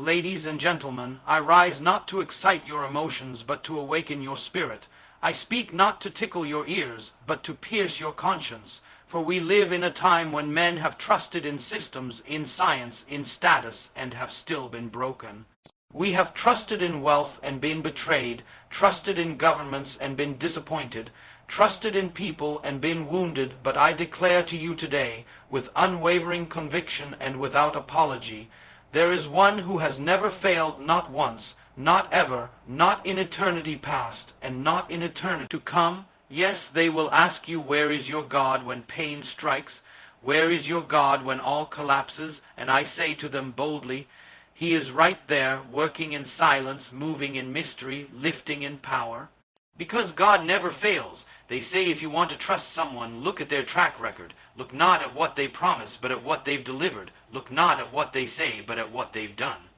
Ladies and gentlemen, I rise not to excite your emotions, but to awaken your spirit. I speak not to tickle your ears, but to pierce your conscience. For we live in a time when men have trusted in systems, in science, in status, and have still been broken. We have trusted in wealth and been betrayed, trusted in governments and been disappointed, trusted in people and been wounded, but I declare to you today, with unwavering conviction and without apology, there is one who has never failed, not once, not ever, not in eternity past, and not in eternity to come. Yes, they will ask you, where is your God when pain strikes? Where is your God when all collapses? And I say to them boldly, He is right there, working in silence, moving in mystery, lifting in power. Because God never fails. They say if you want to trust someone, look at their track record. Look not at what they promise, but at what they've delivered. Look not at what they say, but at what they've done.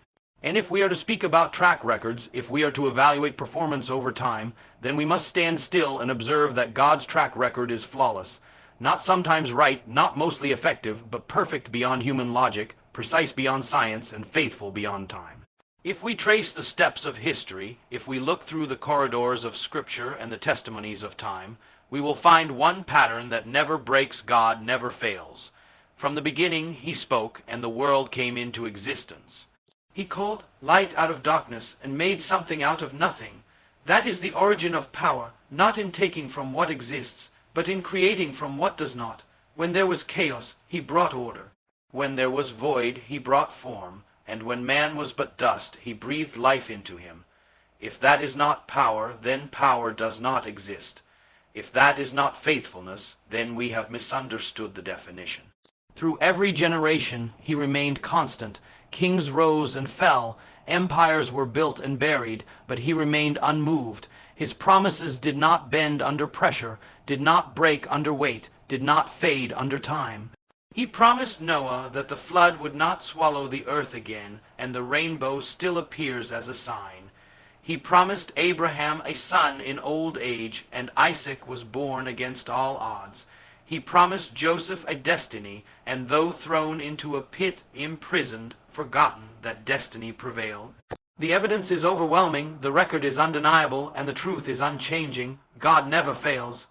And if we are to speak about track records, if we are to evaluate performance over time, then we must stand still and observe that God's track record is flawless. Not sometimes right, not mostly effective, but perfect beyond human logic, precise beyond science, and faithful beyond time. If we trace the steps of history, if we look through the corridors of Scripture and the testimonies of time, we will find one pattern that never breaks. God never fails. From the beginning He spoke, and the world came into existence. He called light out of darkness and made something out of nothing. That is the origin of power, not in taking from what exists, but in creating from what does not. When there was chaos, He brought order. When there was void, He brought form. And when man was but dust, He breathed life into him. If that is not power, then power does not exist. If that is not faithfulness, then we have misunderstood the definition. Through every generation He remained constant. Kings rose and fell, empires were built and buried, but He remained unmoved. His promises did not bend under pressure, did not break under weight, did not fade under time. He promised Noah that the flood would not swallow the earth again, and the rainbow still appears as a sign. He promised Abraham a son in old age, and Isaac was born against all odds. He promised Joseph a destiny, and though thrown into a pit, imprisoned, forgotten, that destiny prevailed. The evidence is overwhelming, the record is undeniable, and the truth is unchanging. God never fails.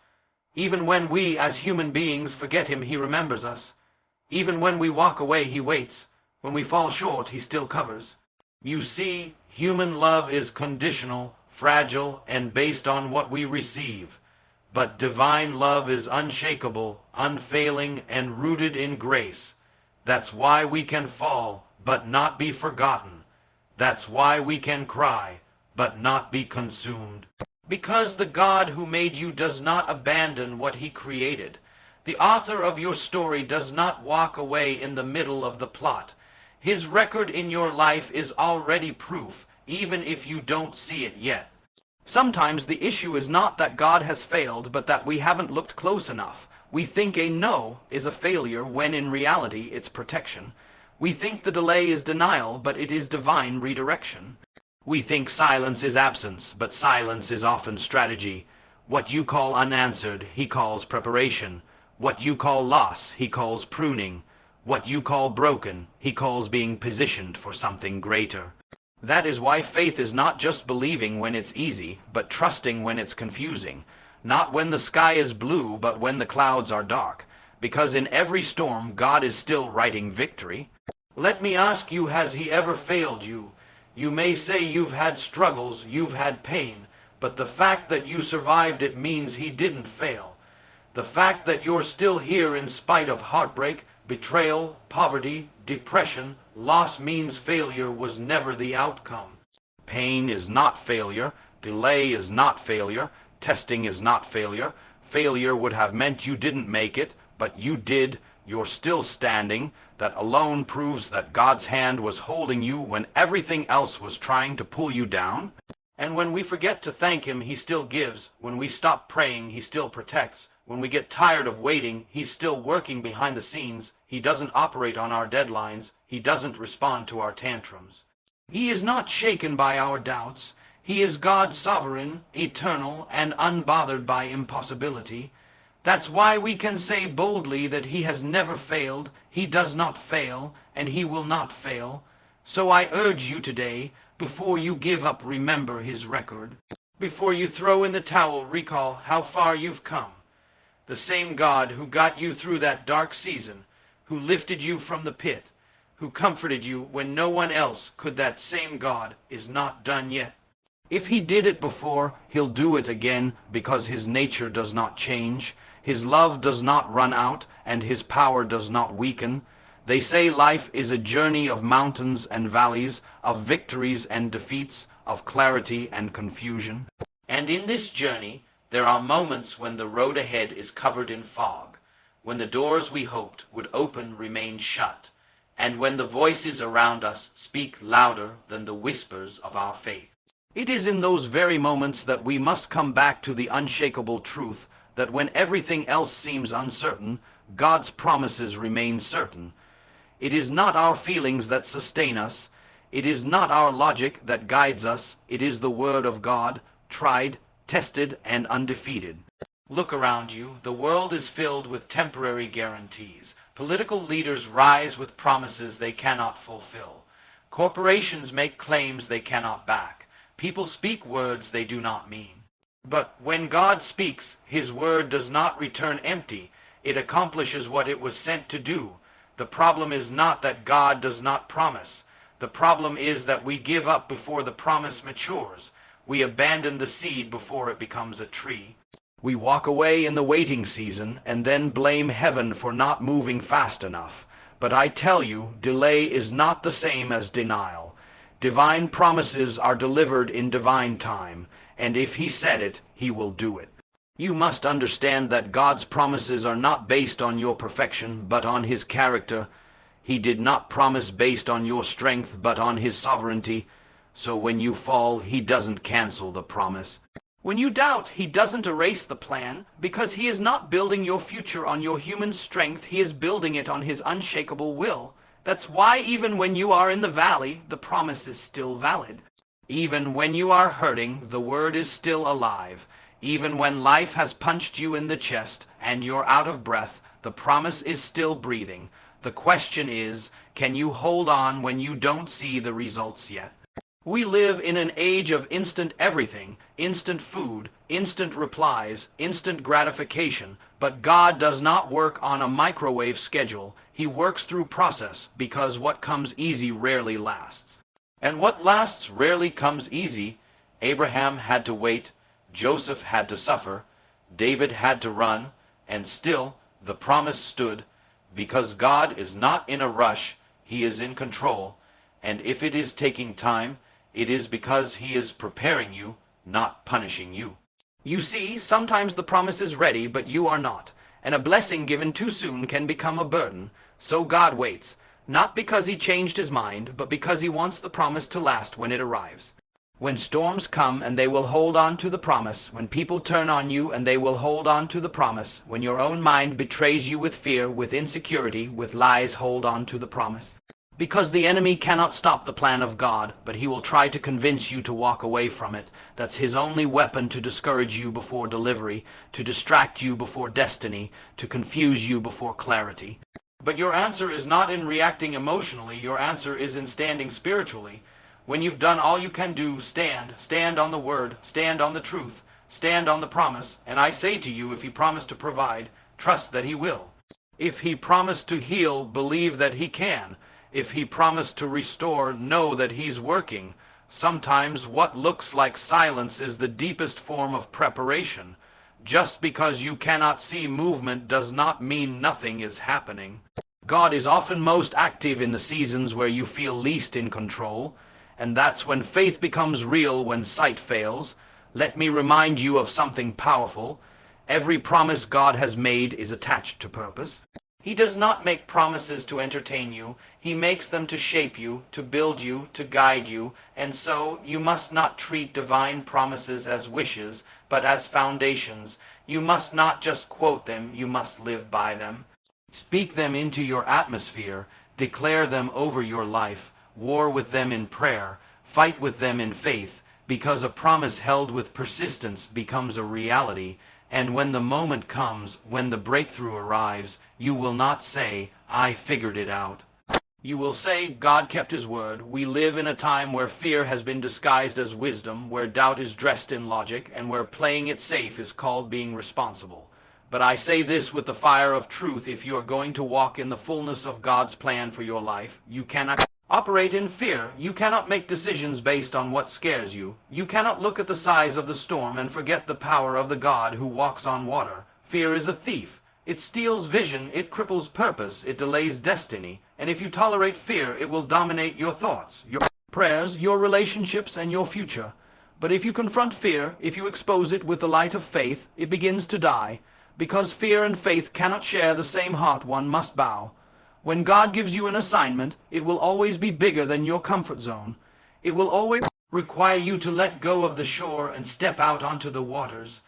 Even when we, as human beings, forget Him, He remembers us. Even when we walk away, He waits. When we fall short, He still covers. You see, human love is conditional, fragile, and based on what we receive. But divine love is unshakable, unfailing, and rooted in grace. That's why we can fall, but not be forgotten. That's why we can cry, but not be consumed. Because the God who made you does not abandon what He created. The author of your story does not walk away in the middle of the plot. His record in your life is already proof, even if you don't see it yet. Sometimes the issue is not that God has failed, but that we haven't looked close enough. We think a no is a failure when in reality it's protection. We think the delay is denial, but it is divine redirection. We think silence is absence, but silence is often strategy. What you call unanswered, He calls preparation. What you call loss, He calls pruning. What you call broken, He calls being positioned for something greater. That is why faith is not just believing when it's easy, but trusting when it's confusing. Not when the sky is blue, but when the clouds are dark. Because in every storm, God is still writing victory. Let me ask you, has He ever failed you? You may say you've had struggles, you've had pain, but the fact that you survived it means He didn't fail. The fact that you're still here in spite of heartbreak, betrayal, poverty, depression, loss means failure was never the outcome. Pain is not failure. Delay is not failure. Testing is not failure. Failure would have meant you didn't make it, but you did. You're still standing. That alone proves that God's hand was holding you when everything else was trying to pull you down. And when we forget to thank Him, He still gives. When we stop praying, He still protects. When we get tired of waiting, He's still working behind the scenes. He doesn't operate on our deadlines. He doesn't respond to our tantrums. He is not shaken by our doubts. He is God sovereign, eternal, and unbothered by impossibility. That's why we can say boldly that He has never failed, He does not fail, and He will not fail. So I urge you today, before you give up, remember his record. Before you throw in the towel, recall how far you've come. The same God who got you through that dark season, who lifted you from the pit, who comforted you when no one else could, that same God is not done yet. If he did it before, he'll do it again, because his nature does not change, his love does not run out, and his power does not weaken. They say life is a journey of mountains and valleys, of victories and defeats, of clarity and confusion. And in this journey, there are moments when the road ahead is covered in fog, when the doors we hoped would open remain shut, and when the voices around us speak louder than the whispers of our faith. It is in those very moments that we must come back to the unshakable truth that when everything else seems uncertain, God's promises remain certain. It is not our feelings that sustain us. It is not our logic that guides us. It is the Word of God, tried, tested, and undefeated. Look around you. The world is filled with temporary guarantees. Political leaders rise with promises they cannot fulfill. Corporations make claims they cannot back. People speak words they do not mean. But when God speaks, his word does not return empty. It accomplishes what it was sent to do. The problem is not that God does not promise. The problem is that we give up before the promise matures. We abandon the seed before it becomes a tree. We walk away in the waiting season and then blame heaven for not moving fast enough. But I tell you, delay is not the same as denial. Divine promises are delivered in divine time, and if he said it, he will do it. You must understand that God's promises are not based on your perfection, but on his character. He did not promise based on your strength, but on his sovereignty. So when you fall, he doesn't cancel the promise. When you doubt, he doesn't erase the plan, because he is not building your future on your human strength. He is building it on his unshakable will. That's why even when you are in the valley, the promise is still valid. Even when you are hurting, the word is still alive. Even when life has punched you in the chest and you're out of breath, the promise is still breathing. The question is, can you hold on when you don't see the results yet? We live in an age of instant everything, instant food, instant replies, instant gratification, but God does not work on a microwave schedule. He works through process, because what comes easy rarely lasts. And what lasts rarely comes easy. Abraham had to wait, Joseph had to suffer, David had to run, and still the promise stood, because God is not in a rush, he is in control, and if it is taking time, it is because he is preparing you, not punishing you. You see, sometimes the promise is ready, but you are not, and a blessing given too soon can become a burden. So God waits, not because he changed his mind, but because he wants the promise to last when it arrives. When storms come, and they will hold on to the promise. When people turn on you, and they will hold on to the promise. When your own mind betrays you with fear, with insecurity, with lies, hold on to the promise. Because the enemy cannot stop the plan of God, but he will try to convince you to walk away from it. That's his only weapon, to discourage you before delivery, to distract you before destiny, to confuse you before clarity. But your answer is not in reacting emotionally. Your answer is in standing spiritually. When you've done all you can do, stand. Stand on the word. Stand on the truth. Stand on the promise. And I say to you, if he promised to provide, trust that he will. If he promised to heal, believe that he can. If he promised to restore, know that he's working. Sometimes what looks like silence is the deepest form of preparation. Just because you cannot see movement does not mean nothing is happening. God is often most active in the seasons where you feel least in control, and that's when faith becomes real when sight fails. Let me remind you of something powerful. Every promise God has made is attached to purpose. He does not make promises to entertain you. He makes them to shape you, to build you, to guide you. And so you must not treat divine promises as wishes, but as foundations. You must not just quote them, you must live by them. Speak them into your atmosphere. Declare them over your life. War with them in prayer. Fight with them in faith, because a promise held with persistence becomes a reality. And when the moment comes, when the breakthrough arrives, you will not say, I figured it out. You will say, God kept his word. We live in a time where fear has been disguised as wisdom, where doubt is dressed in logic, and where playing it safe is called being responsible. But I say this with the fire of truth: if you are going to walk in the fullness of God's plan for your life, you cannot operate in fear. You cannot make decisions based on what scares you. You cannot look at the size of the storm and forget the power of the God who walks on water. Fear is a thief. It steals vision, it cripples purpose, it delays destiny. And if you tolerate fear, it will dominate your thoughts, your prayers, your relationships, and your future. But if you confront fear, if you expose it with the light of faith, it begins to die. Because fear and faith cannot share the same heart, one must bow. When God gives you an assignment, it will always be bigger than your comfort zone. It will always require you to let go of the shore and step out onto the waters.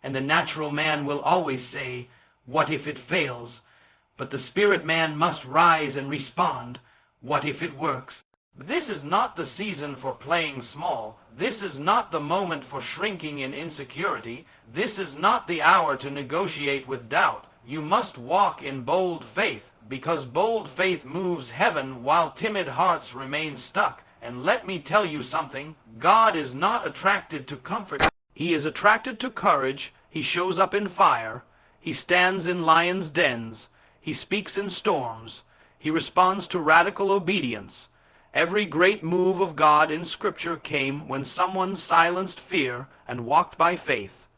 And the natural man will always say, what if it fails? But the spirit man must rise and respond, what if it works? This is not the season for playing small. This is not the moment for shrinking in insecurity. This is not the hour to negotiate with doubt. You must walk in bold faith, because bold faith moves heaven while timid hearts remain stuck. And let me tell you something, God is not attracted to comfort. He is attracted to courage. He shows up in fire. He stands in lions' dens. He speaks in storms. He responds to radical obedience. Every great move of God in Scripture came when someone silenced fear and walked by faith.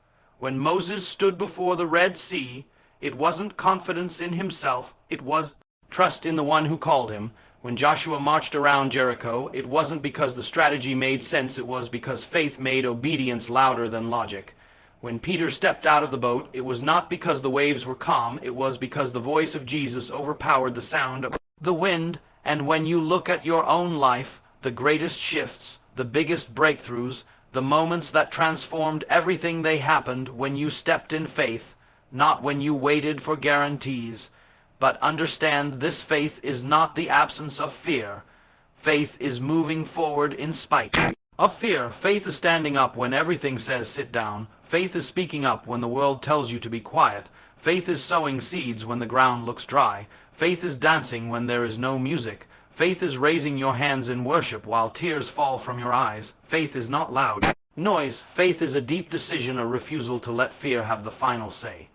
When Moses stood before the Red Sea, it wasn't confidence in himself, it was trust in the one who called him. When Joshua marched around Jericho, it wasn't because the strategy made sense, it was because faith made obedience louder than logic. When Peter stepped out of the boat, it was not because the waves were calm, it was because the voice of Jesus overpowered the sound of the wind. And when you look at your own life, the greatest shifts, the biggest breakthroughs, the moments that transformed everything, they happened when you stepped in faith, not when you waited for guarantees. But understand, this faith is not the absence of fear. Faith is moving forward in spite of fear. Faith is standing up when everything says sit down. Faith is speaking up when the world tells you to be quiet. Faith is sowing seeds when the ground looks dry. Faith is dancing when there is no music. Faith is raising your hands in worship while tears fall from your eyes. Faith is not loud noise. Faith is a deep decision, a refusal to let fear have the final say.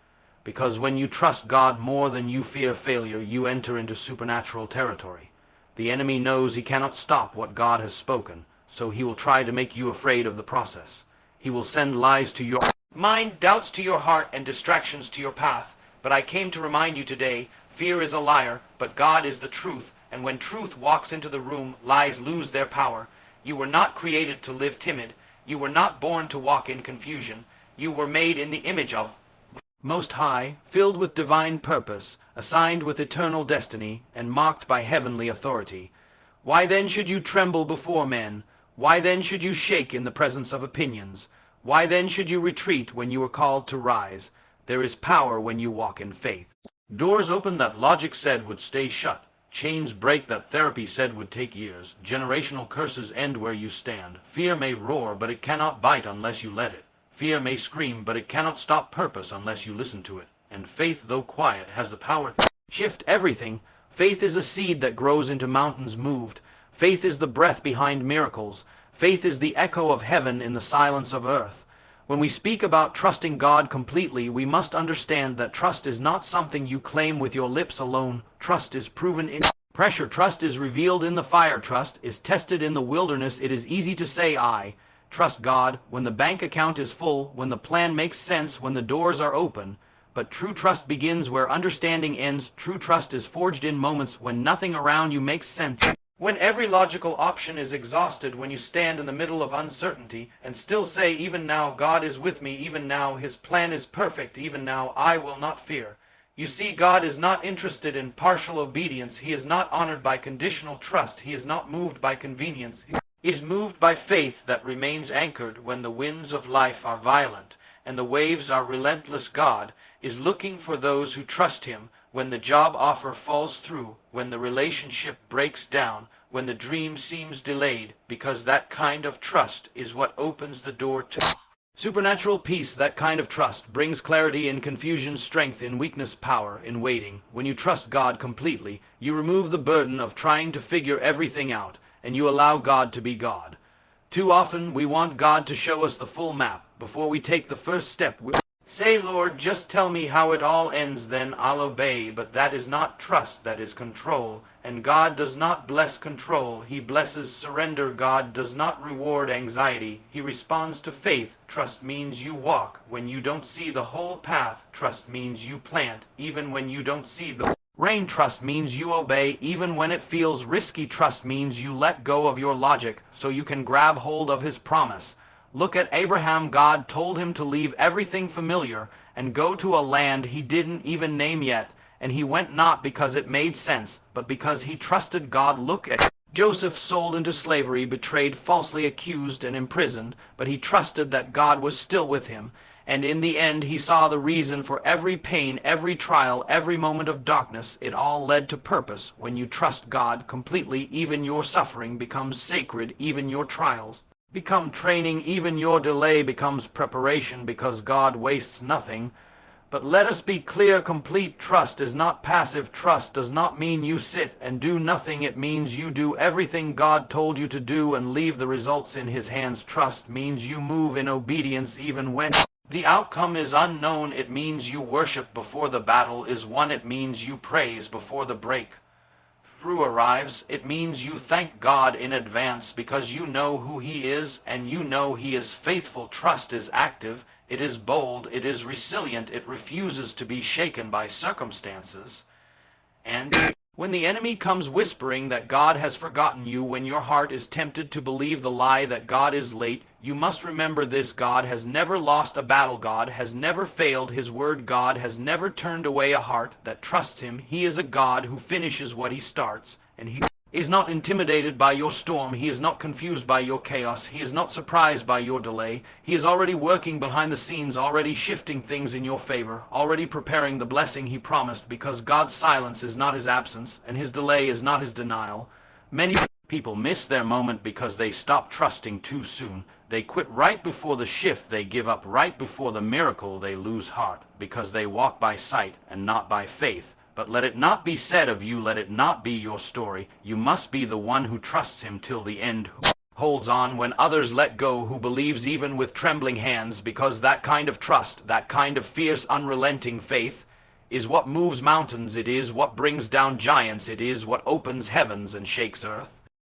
Because when you trust God more than you fear failure, you enter into supernatural territory. The enemy knows he cannot stop what God has spoken, so he will try to make you afraid of the process. He will send lies to your mind, doubts to your heart, and distractions to your path. But I came to remind you today, fear is a liar, but God is the truth. And when truth walks into the room, lies lose their power. You were not created to live timid. You were not born to walk in confusion. You were made in the image of Most High, filled with divine purpose, assigned with eternal destiny, and marked by heavenly authority. Why then should you tremble before men? Why then should you shake in the presence of opinions? Why then should you retreat when you are called to rise? There is power when you walk in faith. Doors open that logic said would stay shut. Chains break that therapy said would take years. Generational curses end where you stand. Fear may roar, but it cannot bite unless you let it. Fear may scream, but it cannot stop purpose unless you listen to it. And faith, though quiet, has the power to shift everything. Faith is a seed that grows into mountains moved. Faith is the breath behind miracles. Faith is the echo of heaven in the silence of earth. When we speak about trusting God completely, we must understand that trust is not something you claim with your lips alone. Trust is proven in pressure. Trust is revealed in the fire. Trust is tested in the wilderness. It is easy to say, I trust God, when the bank account is full, when the plan makes sense, when the doors are open. But true trust begins where understanding ends. True trust is forged in moments when nothing around you makes sense. When every logical option is exhausted, when you stand in the middle of uncertainty and still say, even now God is with me, even now His plan is perfect, even now I will not fear. You see, God is not interested in partial obedience. He is not honored by conditional trust. He is not moved by convenience. He is moved by faith that remains anchored when the winds of life are violent and the waves are relentless. God is looking for those who trust Him when the job offer falls through, when the relationship breaks down, when the dream seems delayed, because that kind of trust is what opens the door to Supernatural peace, that kind of trust, brings clarity in confusion, strength in weakness, power in waiting. When you trust God completely, you remove the burden of trying to figure everything out, and you allow God to be God. Too often, we want God to show us the full map. Before we take the first step, we say, Lord, just tell me how it all ends, then I'll obey. But that is not trust, that is control. And God does not bless control, He blesses surrender. God does not reward anxiety, He responds to faith. Trust means you walk when you don't see the whole path. Trust means you plant even when you don't see the rain. Trust means you obey even when it feels risky. Trust means you let go of your logic so you can grab hold of His promise. Look at Abraham. God told him to leave everything familiar and go to a land he didn't even name yet. And he went not because it made sense, but because he trusted God. Look at Joseph, sold into slavery, betrayed, falsely accused, and imprisoned, but he trusted that God was still with him. And in the end he saw the reason for every pain, every trial, every moment of darkness. It all led to purpose. When you trust God completely, even your suffering becomes sacred, even your trials become training, even your delay becomes preparation, because God wastes nothing. But let us be clear, complete trust is not passive. Trust does not mean you sit and do nothing. It means you do everything God told you to do and leave the results in His hands. Trust means you move in obedience even when the outcome is unknown. It means you worship before the battle is won. It means you praise before the breakthrough arrives. It means you thank God in advance because you know who He is and you know He is faithful. Trust is active. It is bold, it is resilient, it refuses to be shaken by circumstances. And when the enemy comes whispering that God has forgotten you, when your heart is tempted to believe the lie that God is late, you must remember this: God has never lost a battle. God has never failed His word. God has never turned away a heart that trusts Him. He is a God who finishes what He starts, and He is not intimidated by your storm. He is not confused by your chaos. He is not surprised by your delay. He is already working behind the scenes, already shifting things in your favor, already preparing the blessing He promised, because God's silence is not His absence, and His delay is not His denial. Many people miss their moment because they stop trusting too soon. They quit right before the shift. They give up right before the miracle. They lose heart because they walk by sight and not by faith. But let it not be said of you, let it not be your story. You must be the one who trusts Him till the end, who holds on when others let go, who believes even with trembling hands, because that kind of trust, that kind of fierce, unrelenting faith, is what moves mountains. It is what brings down giants. It is what opens heavens and shakes earth.